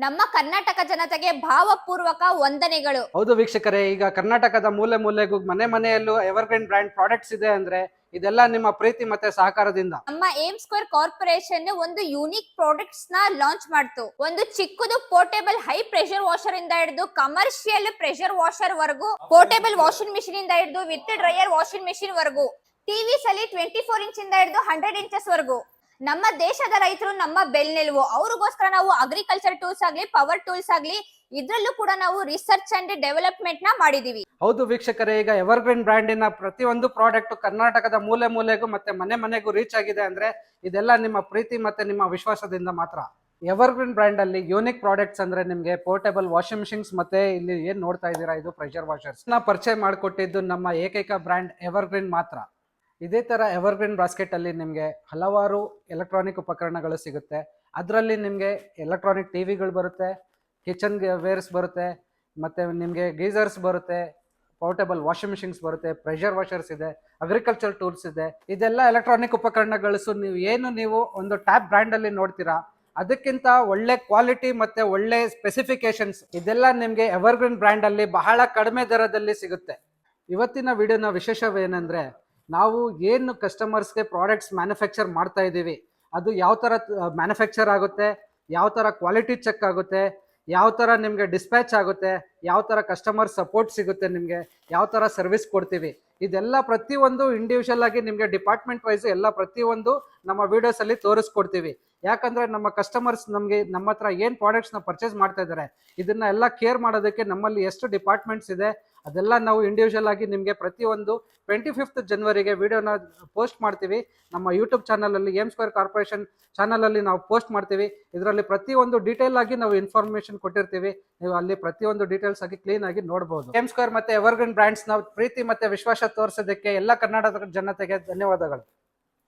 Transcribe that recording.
ನಮ್ಮ ಕರ್ನಾಟಕ ಜನತೆಗೆ ಭಾವಪೂರ್ವಕ ವಂದನೆಗಳು. ಹೌದು ವೀಕ್ಷಕರೇ, ಈಗ ಕರ್ನಾಟಕದ ಮೂಲೆ ಮೂಲೆಗೂ ಮನೆ ಮನೆಯಲ್ಲೂ ಎವರ್ಗ್ರೀನ್ ಬ್ರ್ಯಾಂಡ್ ಪ್ರಾಡಕ್ಟ್ಸ್ ಇದೆ ಅಂದ್ರೆ ಇದೆಲ್ಲ ನಿಮ್ಮ ಪ್ರೀತಿ ಮತ್ತೆ ಸಹಕಾರದಿಂದ. ನಮ್ಮ ಏಮ್ ಸ್ಕ್ವೇರ್ ಕಾರ್ಪೊರೇಷನ್ ಒಂದು ಯೂನಿಕ್ ಪ್ರಾಡಕ್ಟ್ಸ್ ನ ಲಾಂಚ್ ಮಾಡ್ತು. ಒಂದು ಚಿಕ್ಕದು ಪೋರ್ಟೇಬಲ್ ಹೈ ಪ್ರೆಷರ್ ವಾಷರ್ ಇಂದ ಹಿಡಿದು ಕಮರ್ಷಿಯಲ್ ಪ್ರೆಷರ್ ವಾಷರ್ ವರೆಗೂ, ಪೋರ್ಟೇಬಲ್ ವಾಷಿಂಗ್ ಮಿಷಿನ್ ಇಂದ ಹಿಡಿದು ವಿತ್ ಡ್ರೈಯರ್ ವಾಷಿಂಗ್ ಮಿಷಿನ್ ವರೆಗೂ, ಟಿವಿಸ್ ಅಲ್ಲಿ 24 ಇಂಚ್ ಇಂದ ಹಿಡಿದು 100 ಇಂಚಸ್ ವರೆಗೂ. ನಮ್ಮ ದೇಶದ ರೈತರು ನಮ್ಮ ಬೆನ್ನೆಲುಬು. ಅವ್ರಿಗೋಸ್ಕರ ನಾವು ಅಗ್ರಿಕಲ್ಚರ್ ಟೂಲ್ಸ್ ಆಗ್ಲಿ, ಪವರ್ ಟೂಲ್ಸ್ ಆಗ್ಲಿ, ಇದ್ರಲ್ಲೂ ಕೂಡ ನಾವು ರಿಸರ್ಚ್ ಅಂಡ್ ಡೆವಲಪ್ಮೆಂಟ್ ನ ಮಾಡಿದೀವಿ. ಹೌದು ವೀಕ್ಷಕರೇ, ಈಗ ಎವರ್ಗ್ರೀನ್ ಬ್ರ್ಯಾಂಡಿನ ಪ್ರತಿಯೊಂದು ಪ್ರಾಡಕ್ಟ್ ಕರ್ನಾಟಕದ ಮೂಲೆ ಮೂಲೆಗೂ ಮತ್ತೆ ಮನೆ ಮನೆಗೂ ರೀಚ್ ಆಗಿದೆ ಅಂದ್ರೆ ಇದೆಲ್ಲ ನಿಮ್ಮ ಪ್ರೀತಿ ಮತ್ತೆ ನಿಮ್ಮ ವಿಶ್ವಾಸದಿಂದ ಮಾತ್ರ. ಎವರ್ಗ್ರೀನ್ ಬ್ರ್ಯಾಂಡ್ ಅಲ್ಲಿ ಯೂನಿಕ್ ಪ್ರಾಡಕ್ಟ್ಸ್ ಅಂದ್ರೆ ನಿಮಗೆ ಪೋರ್ಟೇಬಲ್ ವಾಷಿಂಗ್ ಮಿಷಿನ್ಸ್ ಮತ್ತೆ ಇಲ್ಲಿ ಏನ್ ನೋಡ್ತಾ ಇದ್ದೀರಾ ಇದು ಪ್ರೆಷರ್ ವಾಷರ್ಸ್ ನ ಪರಿಚಯ ಮಾಡಿಕೊಟ್ಟಿದ್ದು ನಮ್ಮ ಏಕೈಕ ಬ್ರ್ಯಾಂಡ್ ಎವರ್ಗ್ರೀನ್ ಮಾತ್ರ. ಇದೇ ತರ ಎವರ್ಗ್ರೀನ್ ಬಾಸ್ಕೆಟ್ ಅಲ್ಲಿ ನಿಮಗೆ ಹಲವಾರು ಎಲೆಕ್ಟ್ರಾನಿಕ್ ಉಪಕರಣಗಳು ಸಿಗುತ್ತೆ. ಅದರಲ್ಲಿ ನಿಮಗೆ ಎಲೆಕ್ಟ್ರಾನಿಕ್ ಟಿವಿಗಳು ಬರುತ್ತೆ, ಕಿಚನ್ ವೇರ್ಸ್ ಬರುತ್ತೆ, ಮತ್ತೆ ನಿಮಗೆ ಗೀಸರ್ಸ್ ಬರುತ್ತೆ, ಪೋರ್ಟೇಬಲ್ ವಾಷಿಂಗ್ ಮಿಷಿನ್ಸ್ ಬರುತ್ತೆ, ಪ್ರೆಷರ್ ವಾಷರ್ಸ್ ಇದೆ, ಅಗ್ರಿಕಲ್ಚರ್ ಟೂಲ್ಸ್ ಇದೆ. ಇದೆಲ್ಲ ಎಲೆಕ್ಟ್ರಾನಿಕ್ ಉಪಕರಣಗಳು ನೀವು ಒಂದು ಟ್ಯಾಪ್ ಬ್ರ್ಯಾಂಡ್ ಅಲ್ಲಿ ನೋಡ್ತೀರಾ, ಅದಕ್ಕಿಂತ ಒಳ್ಳೆ ಕ್ವಾಲಿಟಿ ಮತ್ತೆ ಒಳ್ಳೆ ಸ್ಪೆಸಿಫಿಕೇಶನ್ಸ್ ಇದೆಲ್ಲ ನಿಮಗೆ ಎವರ್ಗ್ರೀನ್ ಬ್ರ್ಯಾಂಡ್ ಅಲ್ಲಿ ಬಹಳ ಕಡಿಮೆ ದರದಲ್ಲಿ ಸಿಗುತ್ತೆ. ಇವತ್ತಿನ ವಿಡಿಯೋನ ವಿಶೇಷವೇನೆಂದ್ರೆ, ನಾವು ಏನು ಕಸ್ಟಮರ್ಸ್ಗೆ ಪ್ರಾಡಕ್ಟ್ಸ್ ಮ್ಯಾನುಫ್ಯಾಕ್ಚರ್ ಮಾಡ್ತಾ ಇದ್ದೀವಿ ಅದು ಯಾವ ಥರ ಮ್ಯಾನುಫ್ಯಾಕ್ಚರ್ ಆಗುತ್ತೆ, ಯಾವ ಥರ ಕ್ವಾಲಿಟಿ ಚೆಕ್ ಆಗುತ್ತೆ, ಯಾವ ಥರ ನಿಮಗೆ ಡಿಸ್ಪ್ಯಾಚ್ ಆಗುತ್ತೆ, ಯಾವ ಥರ ಕಸ್ಟಮರ್ ಸಪೋರ್ಟ್ ಸಿಗುತ್ತೆ, ನಿಮಗೆ ಯಾವ ಥರ ಸರ್ವಿಸ್ ಕೊಡ್ತೀವಿ, ಇದೆಲ್ಲ ಪ್ರತಿಯೊಂದು ಇಂಡಿವಿಜುವಲ್ ಆಗಿ ನಿಮಗೆ ಡಿಪಾರ್ಟ್ಮೆಂಟ್ ವೈಸ್ ಎಲ್ಲ ಪ್ರತಿಯೊಂದು ನಮ್ಮ ವಿಡಿಯೋಸಲ್ಲಿ ತೋರಿಸ್ಕೊಡ್ತೀವಿ. ಯಾಕಂದರೆ ನಮ್ಮ ಕಸ್ಟಮರ್ಸ್ ನಮ್ಮ ಹತ್ರ ಏನು ಪ್ರಾಡಕ್ಟ್ಸ್ನ ಪರ್ಚೇಸ್ ಮಾಡ್ತಾ ಇದ್ದಾರೆ ಇದನ್ನ ಎಲ್ಲ ಕೇರ್ ಮಾಡೋದಕ್ಕೆ ನಮ್ಮಲ್ಲಿ ಎಷ್ಟು ಡಿಪಾರ್ಟ್ಮೆಂಟ್ಸ್ ಇದೆ ಅದೆಲ್ಲ ನಾವು ಇಂಡಿವಿಜುವಲ್ ಆಗಿ ನಿಮಗೆ ಪ್ರತಿಯೊಂದು 25th ಜನವರಿಗೆ ವಿಡಿಯೋನ ಪೋಸ್ಟ್ ಮಾಡ್ತೀವಿ. ನಮ್ಮ ಯೂಟ್ಯೂಬ್ ಚಾನಲಲ್ಲಿ ಏಮ್ ಸ್ಕ್ವೇರ್ ಕಾರ್ಪೊರೇಷನ್ ಚಾನಲಲ್ಲಿ ನಾವು ಪೋಸ್ಟ್ ಮಾಡ್ತೀವಿ. ಇದರಲ್ಲಿ ಪ್ರತಿಯೊಂದು ಡೀಟೇಲ್ ಆಗಿ ನಾವು ಇನ್ಫಾರ್ಮೇಷನ್ ಕೊಟ್ಟಿರ್ತೀವಿ. ನೀವು ಅಲ್ಲಿ ಪ್ರತಿಯೊಂದು ಡೀಟೇಲ್ಸ್ ಆಗಿ ಕ್ಲೀನ್ ಆಗಿ ನೋಡಬಹುದು. ಏಮ್ ಸ್ಕ್ವೇರ್ ಮತ್ತೆ ಎವರ್ಗ್ರೀನ್ ಬ್ರ್ಯಾಂಡ್ಸ್ ನಾವು ಪ್ರೀತಿ ಮತ್ತೆ ವಿಶ್ವಾಸ ತೋರಿಸೋದಕ್ಕೆ ಎಲ್ಲ ಕರ್ನಾಟಕದ ಜನತೆಗೆ ಧನ್ಯವಾದಗಳು.